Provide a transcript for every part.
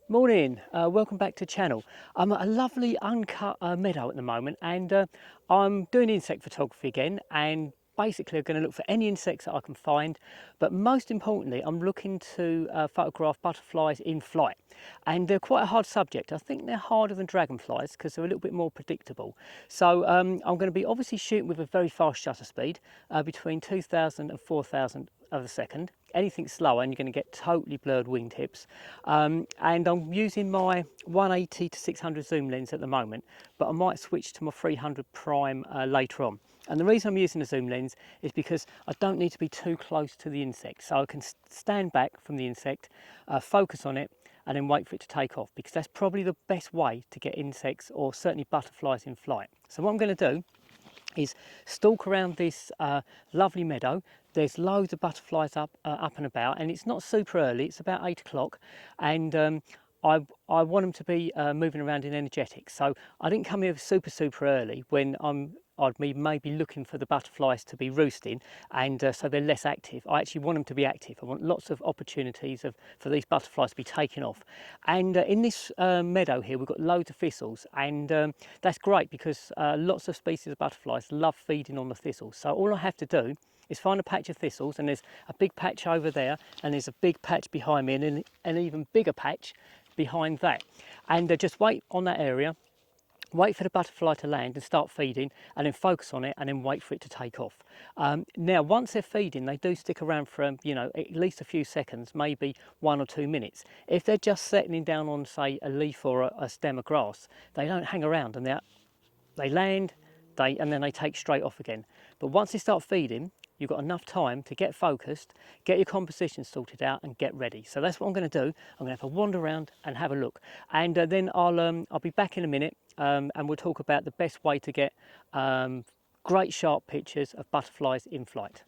Morning, welcome back to the channel. I'm at a lovely uncut meadow at the moment, and I'm doing insect photography again, and basically I'm going to look for any insects that I can find, but most importantly I'm looking to photograph butterflies in flight, and they're quite a hard subject. I think they're harder than dragonflies because they're a little bit more predictable. So I'm going to be obviously shooting with a very fast shutter speed, between 2,000 and 4,000 of a second. Anything slower and you're going to get totally blurred wingtips. And I'm using my 180 to 600 zoom lens at the moment, but I might switch to my 300 prime later on. And the reason I'm using a zoom lens is because I don't need to be too close to the insect, so I can stand back from the insect, focus on it, and then wait for it to take off, because that's probably the best way to get insects, or certainly butterflies, in flight. So what I'm going to do is stalk around this lovely meadow. There's loads of butterflies up and about, and it's not super early, it's about 8 o'clock, and I want them to be moving around in energetics. So I didn't come here super early when I'd be maybe looking for the butterflies to be roosting, and so they're less active. I actually want them to be active. I want lots of opportunities for these butterflies to be taking off. And in this meadow here, we've got loads of thistles, and that's great because lots of species of butterflies love feeding on the thistles. So all I have to do is find a patch of thistles, and there's a big patch over there, and there's a big patch behind me, and an even bigger patch behind that. And just wait on that area, wait for the butterfly to land and start feeding, and then focus on it, and then wait for it to take off. Now, once they're feeding, they do stick around for at least a few seconds, maybe 1 or 2 minutes. If they're just settling down on, say, a leaf or a stem of grass, they don't hang around, and they land, and then they take straight off again. But once they start feeding, you've got enough time to get focused, get your composition sorted out, and get ready. So that's what I'm going to do. I'm going to have a wander around and have a look, and then I'll be back in a minute, and we'll talk about the best way to get great sharp pictures of butterflies in flight.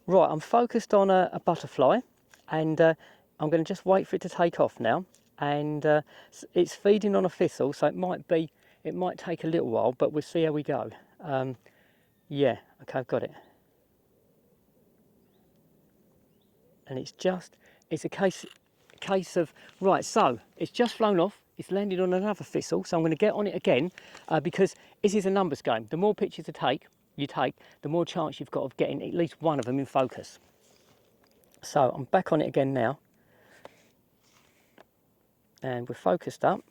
Right, I'm focused on a butterfly, and I'm going to just wait for it to take off now. And it's feeding on a thistle, so it might take a little while, but we'll see how we go. Yeah, okay, I've got it. And it's a case of, right, so it's just flown off, it's landed on another thistle, so I'm going to get on it again, because this is a numbers game. The more pictures you take, the more chance you've got of getting at least one of them in focus. So I'm back on it again now, and we're focused up,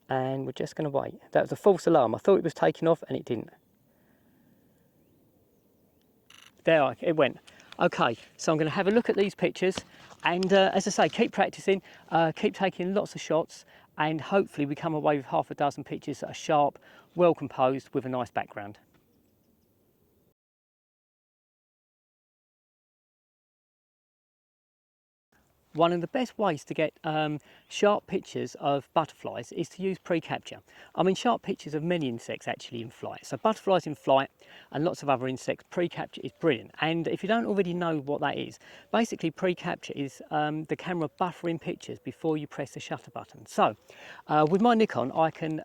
and we're just going to wait. That was a false alarm. I thought it was taking off, and it didn't. There it went. Okay, so I'm going to have a look at these pictures, and as I say, keep practicing, keep taking lots of shots, and hopefully we come away with half a dozen pictures that are sharp, well composed, with a nice background. One of the best ways to get sharp pictures of butterflies is to use pre-capture. I mean, sharp pictures of many insects actually in flight. So butterflies in flight and lots of other insects, pre-capture is brilliant. And if you don't already know what that is, basically pre-capture is the camera buffering pictures before you press the shutter button. So with my Nikon, I can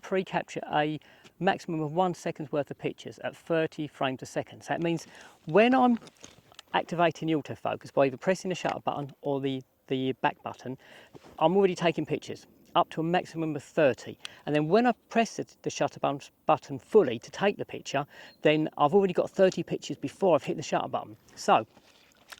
pre-capture a maximum of 1 second's worth of pictures at 30 frames a second. So that means when I'm activating the autofocus by either pressing the shutter button or the back button, I'm already taking pictures up to a maximum of 30. And then when I press the shutter button fully to take the picture, then I've already got 30 pictures before I've hit the shutter button. So,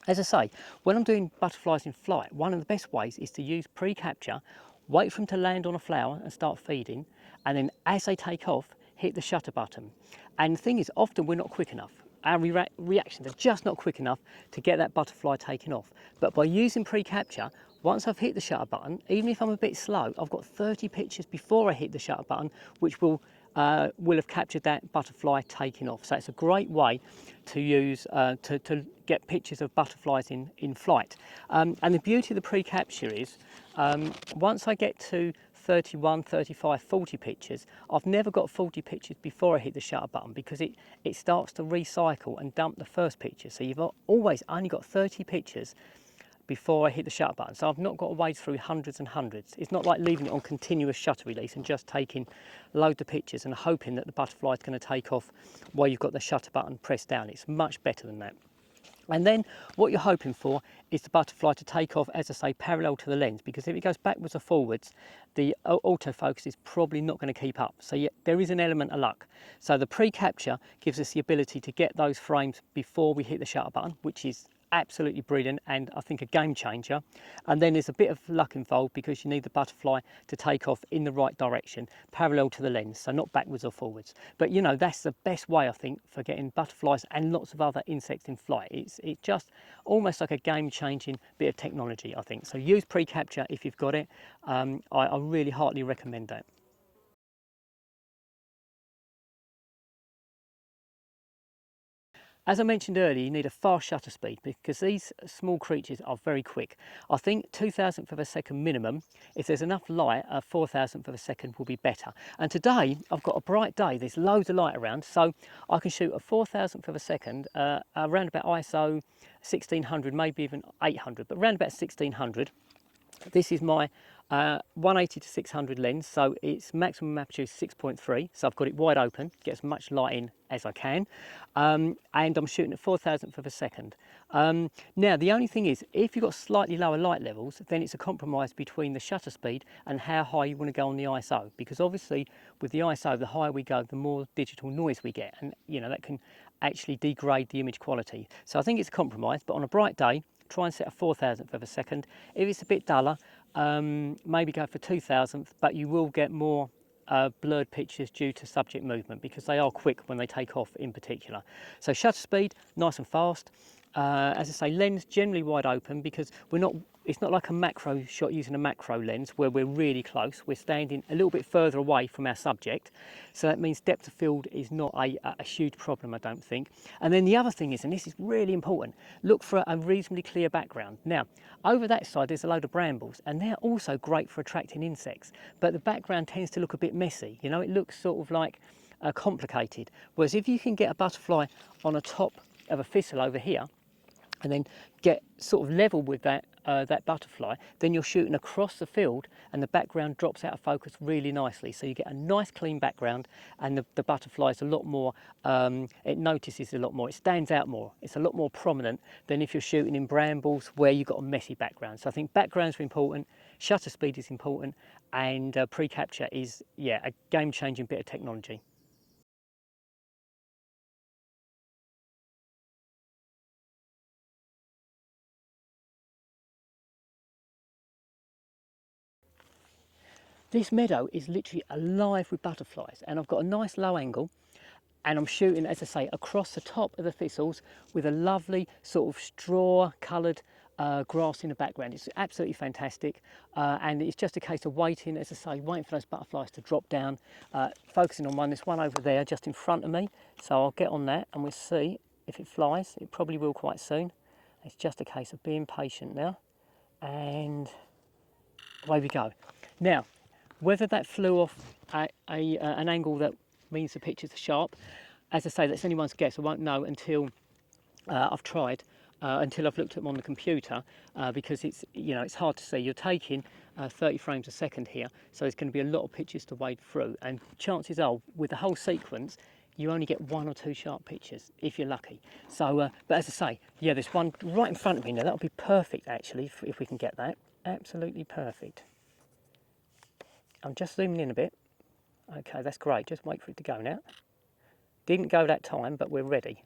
as I say, when I'm doing butterflies in flight, one of the best ways is to use pre-capture, wait for them to land on a flower and start feeding, and then as they take off, hit the shutter button. And the thing is, often we're not quick enough. Our reactions are just not quick enough to get that butterfly taken off. But by using pre-capture, once I've hit the shutter button, even if I'm a bit slow, I've got 30 pictures before I hit the shutter button, which will have captured that butterfly taking off. So it's a great way to use to get pictures of butterflies in flight. And the beauty of the pre-capture is, once I get to 31, 35, 40 pictures, I've never got 40 pictures before I hit the shutter button, because it starts to recycle and dump the first picture. So you've always only got 30 pictures before I hit the shutter button. So I've not got to wade through hundreds and hundreds. It's not like leaving it on continuous shutter release and just taking loads of pictures and hoping that the butterfly is going to take off while you've got the shutter button pressed down. It's much better than that. And then what you're hoping for is the butterfly to take off, as I say, parallel to the lens, because if it goes backwards or forwards, the autofocus is probably not going to keep up. So yeah, there is an element of luck. So the pre-capture gives us the ability to get those frames before we hit the shutter button, which is absolutely brilliant and I think a game changer. And then there's a bit of luck involved because you need the butterfly to take off in the right direction, parallel to the lens, so not backwards or forwards. But you know, that's the best way, I think, for getting butterflies and lots of other insects in flight. It's just almost like a game changing bit of technology, I think. So use pre-capture if you've got it. I really heartily recommend that. As I mentioned earlier, you need a fast shutter speed because these small creatures are very quick. I think 2,000th of a second minimum. If there's enough light, 4,000th of a second will be better. And today, I've got a bright day. There's loads of light around, so I can shoot a 4,000th of a second around about ISO 1600, maybe even 800, but around about 1600. This is my 180 to 600 lens, so its maximum aperture is 6.3, so I've got it wide open, get as much light in as I can, and I'm shooting at 4,000th of a second. Now the only thing is, if you've got slightly lower light levels, then it's a compromise between the shutter speed and how high you want to go on the ISO, because obviously with the ISO, the higher we go, the more digital noise we get, and you know that can actually degrade the image quality. So I think it's a compromise, but on a bright day, try and set a 4,000th of a second. If it's a bit duller, maybe go for 2,000th, but you will get more blurred pictures due to subject movement because they are quick when they take off in particular. So shutter speed, nice and fast. As I say, lens generally wide open because it's not like a macro shot using a macro lens where we're really close. We're standing a little bit further away from our subject. So that means depth of field is not a huge problem, I don't think. And then the other thing is, and this is really important, look for a reasonably clear background. Now, over that side, there's a load of brambles and they're also great for attracting insects, but the background tends to look a bit messy. You know, it looks sort of like complicated. Whereas if you can get a butterfly on the top of a thistle over here, and then get sort of level with that butterfly, then you're shooting across the field and the background drops out of focus really nicely. So you get a nice clean background and the butterfly is a lot more, it notices a lot more, it stands out more, it's a lot more prominent than if you're shooting in brambles where you've got a messy background. So I think backgrounds are important, shutter speed is important, and pre-capture is, yeah, a game-changing bit of technology. This meadow is literally alive with butterflies and I've got a nice low angle and I'm shooting, as I say, across the top of the thistles with a lovely sort of straw coloured grass in the background. It's absolutely fantastic and it's just a case of waiting, as I say, waiting for those butterflies to drop down, focusing on one. There's one over there just in front of me, so I'll get on that and we'll see if it flies. It probably will quite soon. It's just a case of being patient now and away we go. Now, whether that flew off an angle that means the pictures are sharp, as I say, that's anyone's guess. I won't know until I've tried, until I've looked at them on the computer, because it's hard to see. You're taking 30 frames a second here, so there's going to be a lot of pictures to wade through. And chances are, with the whole sequence, you only get one or two sharp pictures if you're lucky. So, but as I say, yeah, there's one right in front of me now. That'll be perfect actually if we can get that. Absolutely perfect. I'm just zooming in a bit. Okay, that's great. Just wait for it to go now. Didn't go that time, but we're ready.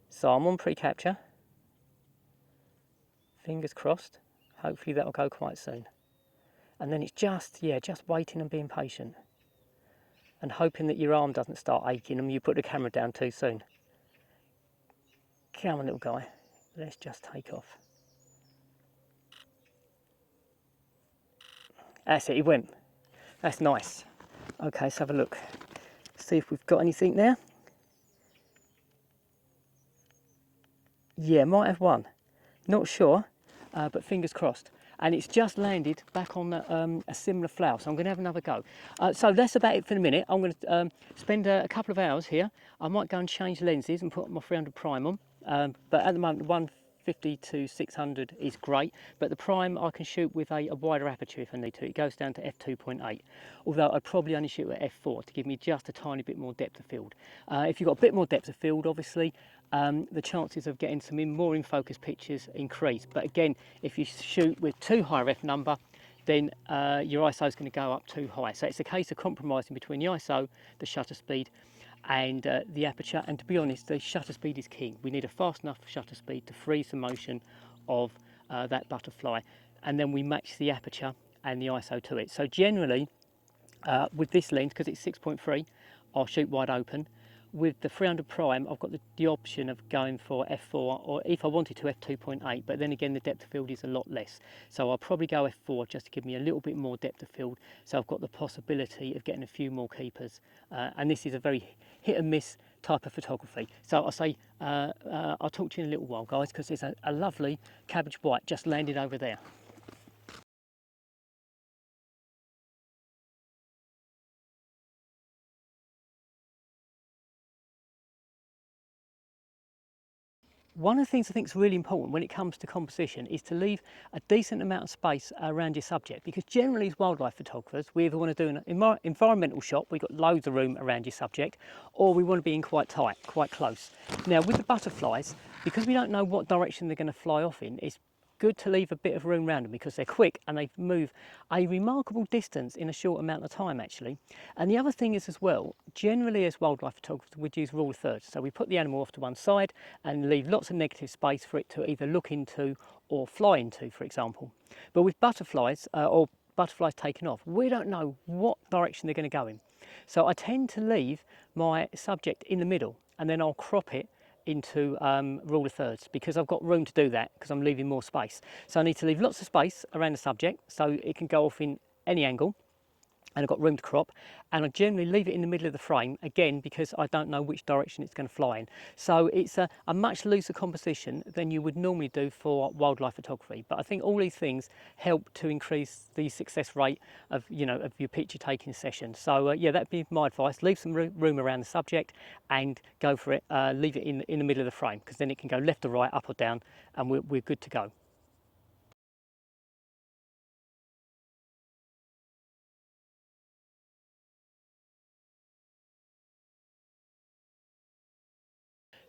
So I'm on pre-capture. Fingers crossed. Hopefully that'll go quite soon. And then it's just waiting and being patient. And hoping that your arm doesn't start aching and you put the camera down too soon. Come on, little guy. Let's just take off. That's it, he went. That's nice. Okay, let's have a look. See if we've got anything there. Yeah, might have one. Not sure, but fingers crossed. And it's just landed back on a similar flower, so I'm going to have another go. So that's about it for the minute. I'm going to spend a couple of hours here. I might go and change lenses and put my 300 prime on. But at the moment, the 50 to 600 is great, but the prime I can shoot with a wider aperture if I need to. It goes down to f2.8, although I'd probably only shoot at f4 to give me just a tiny bit more depth of field. If you've got a bit more depth of field, obviously, the chances of getting some more in focus pictures increase. But again, if you shoot with too high a f number, then your ISO is going to go up too high. So it's a case of compromising between the ISO, the shutter speed, and the aperture. And to be honest, the shutter speed is king. We need a fast enough shutter speed to freeze the motion of that butterfly, and then we match the aperture and the ISO to it. So generally, with this lens, because it's 6.3, I'll shoot wide open. With the 300 prime, I've got the option of going for f4, or if I wanted to, f2.8, but then again the depth of field is a lot less. So I'll probably go f4 just to give me a little bit more depth of field, so I've got the possibility of getting a few more keepers. And this is a very hit and miss type of photography. So I'll say, I'll talk to you in a little while, guys, because there's a lovely cabbage white just landed over there. One of the things I think is really important when it comes to composition is to leave a decent amount of space around your subject, because generally as wildlife photographers we either want to do an environmental shot, we've got loads of room around your subject, or we want to be in quite tight, quite close. Now with the butterflies, because we don't know what direction they're going to fly off in, it's good to leave a bit of room around them because they're quick and they move a remarkable distance in a short amount of time actually. And the other thing is as well, generally as wildlife photographers we'd use rule of thirds. So we put the animal off to one side and leave lots of negative space for it to either look into or fly into, for example. But with butterflies or butterflies taken off, we don't know what direction they're going to go in. So I tend to leave my subject in the middle and then I'll crop it into rule of thirds because I've got room to do that because I'm leaving more space. So I need to leave lots of space around the subject so it can go off in any angle, and I've got room to crop, and I generally leave it in the middle of the frame again because I don't know which direction it's going to fly in. So it's a much looser composition than you would normally do for wildlife photography, but I think all these things help to increase the success rate of of your picture taking session. So yeah, that'd be my advice. Leave some room around the subject and go for it. Leave it in the middle of the frame because then it can go left or right, up or down, and we're good to go.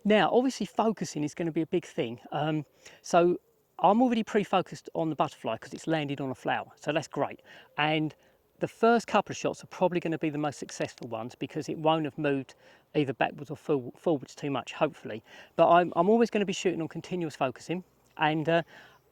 Now, obviously focusing is going to be a big thing. So I'm already pre-focused on the butterfly because it's landed on a flower, so that's great. And the first couple of shots are probably going to be the most successful ones because it won't have moved either backwards or forwards too much, hopefully. But I'm always going to be shooting on continuous focusing, and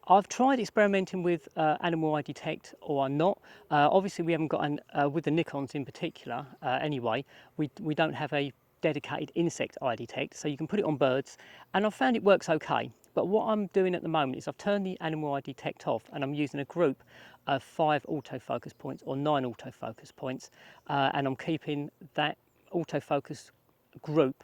I've tried experimenting with animal eye detect or not. Obviously we haven't got with the Nikons in particular anyway, we don't have a dedicated insect eye detect, so you can put it on birds, and I've found it works okay. But what I'm doing at the moment is I've turned the animal eye detect off and I'm using a group of 5 autofocus points or 9 autofocus points, and I'm keeping that autofocus group,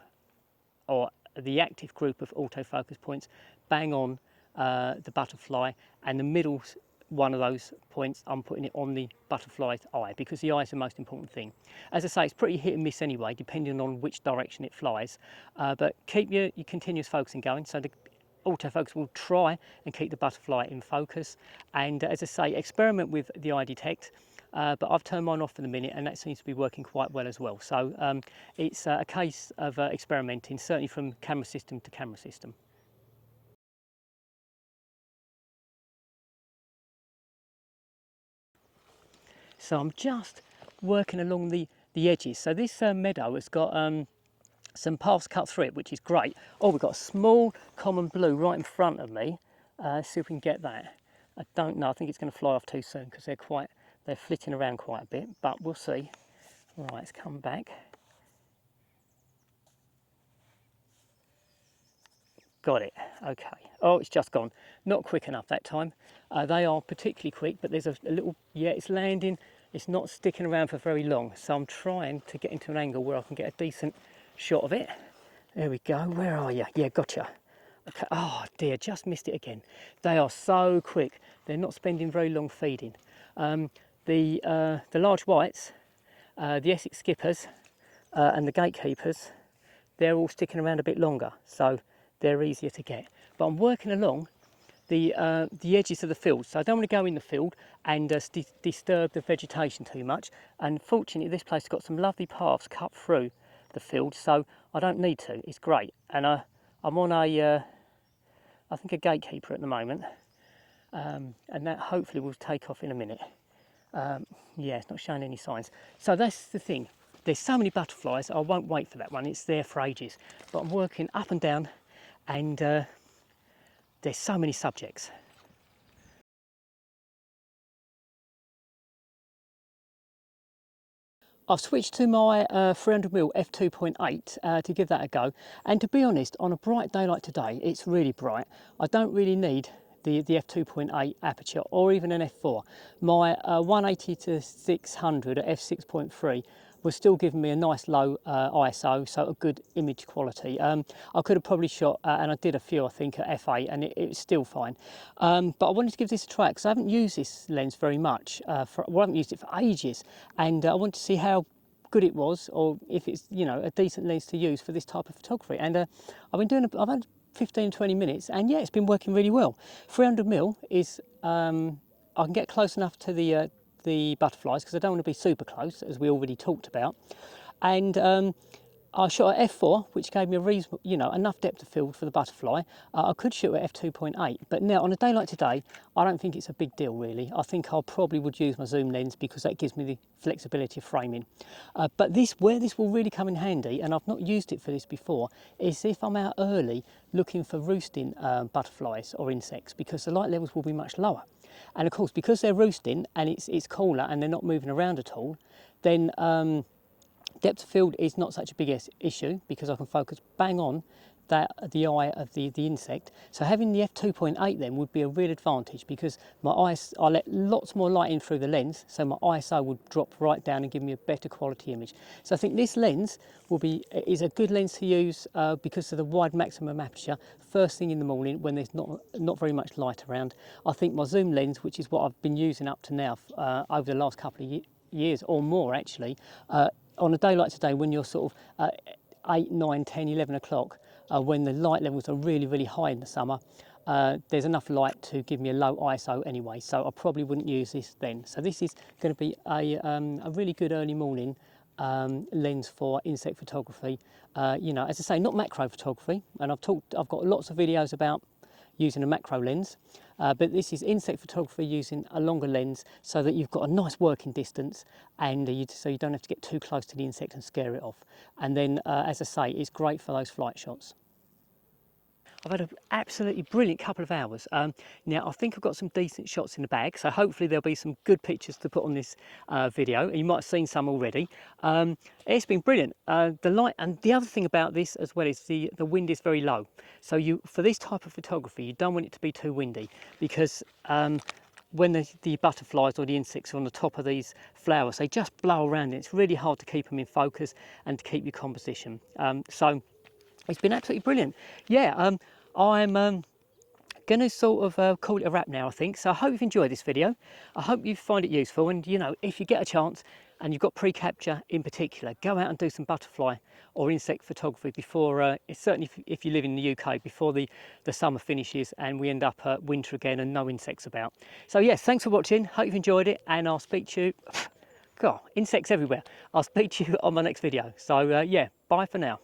or the active group of autofocus points, bang on the butterfly, and the middle one of those points I'm putting it on the butterfly's eye because the eye is the most important thing. As I say, it's pretty hit and miss anyway depending on which direction it flies, but keep your continuous focusing going, so the autofocus will try and keep the butterfly in focus. And as I say, experiment with the eye detect, but I've turned mine off for the minute and that seems to be working quite well as well. So it's a case of experimenting, certainly from camera system to camera system. So I'm just working along the edges. So this meadow has got some paths cut through it, which is great. Oh, we've got a small common blue right in front of me. Let's see if we can get that. I don't know, I think it's going to fly off too soon because they're flitting around quite a bit, but we'll see. Right, let's come back. Got it, okay. Oh, it's just gone. Not quick enough that time. They are particularly quick, but there's a little, yeah, it's landing. It's not sticking around for very long. So I'm trying to get into an angle where I can get a decent shot of it. There we go, where are you? Yeah, gotcha. Okay. Oh dear, just missed it again. They are so quick. They're not spending very long feeding. The large whites, the Essex skippers and the gatekeepers, they're all sticking around a bit longer, so they're easier to get. but I'm working along the edges of the field, so I don't want to go in the field and disturb the vegetation too much. And fortunately this place has got some lovely paths cut through the field, so I don't need to. It's great. And I'm on a I think a gatekeeper at the moment, and that hopefully will take off in a minute. Yeah, it's not showing any signs. So that's the thing. There's so many butterflies, I won't wait for that one. It's there for ages. But I'm working up and down, and there's so many subjects. I've switched to my 300mm f2.8 to give that a go. And to be honest, on a bright day like today, it's really bright. I don't really need the f2.8 aperture or even an f4. My 180 to 600 at f6.3 was still giving me a nice low ISO, so a good image quality. I could have probably shot, and I did a few I think at f8, and it was still fine. But I wanted to give this a try because I haven't used this lens very much. I haven't used it for ages, and I wanted to see how good it was, or if it's, you know, a decent lens to use for this type of photography. And I've had 15, 20 minutes, and yeah, it's been working really well. 300mm is, I can get close enough to the butterflies because I don't want to be super close, as we already talked about. And I shot at f4, which gave me a reasonable, you know, enough depth of field for the butterfly. I could shoot at f2.8, but now on a day like today, I don't think it's a big deal really. I think I probably would use my zoom lens because that gives me the flexibility of framing. But where this will really come in handy, and I've not used it for this before, is if I'm out early looking for roosting butterflies or insects, because the light levels will be much lower. And of course, because they're roosting and it's cooler and they're not moving around at all, then depth of field is not such a big issue because I can focus bang on the eye of the insect. So having the f2.8 then would be a real advantage because I let lots more light in through the lens, so my ISO would drop right down and give me a better quality image. So I think this lens is a good lens to use because of the wide maximum aperture first thing in the morning when there's not very much light around. I think my zoom lens, which is what I've been using up to now over the last couple of years or more actually, on a day like today when you're sort of 8, 9, 10, 11 o'clock, when the light levels are really, really high in the summer, there's enough light to give me a low ISO anyway, so I probably wouldn't use this then. So this is going to be a really good early morning lens for insect photography. You know, as I say, not macro photography, and I've got lots of videos about using a macro lens, but this is insect photography using a longer lens so that you've got a nice working distance, and so you don't have to get too close to the insect and scare it off. And then, as I say, it's great for those flight shots. I've had an absolutely brilliant couple of hours. Now I think I've got some decent shots in the bag, so hopefully there'll be some good pictures to put on this video, and you might have seen some already. It's been brilliant. The light, and the other thing about this as well is the wind is very low. So for this type of photography, you don't want it to be too windy because when the butterflies or the insects are on the top of these flowers, they just blow around, and it's really hard to keep them in focus and to keep your composition. So it's been absolutely brilliant. Yeah, I'm going to sort of call it a wrap now, I think. So I hope you've enjoyed this video. I hope you find it useful. And, you know, if you get a chance and you've got pre-capture in particular, go out and do some butterfly or insect photography before, certainly if you live in the UK, before the summer finishes and we end up winter again and no insects about. So, yes, thanks for watching. Hope you've enjoyed it, and I'll speak to you. God, insects everywhere. I'll speak to you on my next video. So, yeah, bye for now.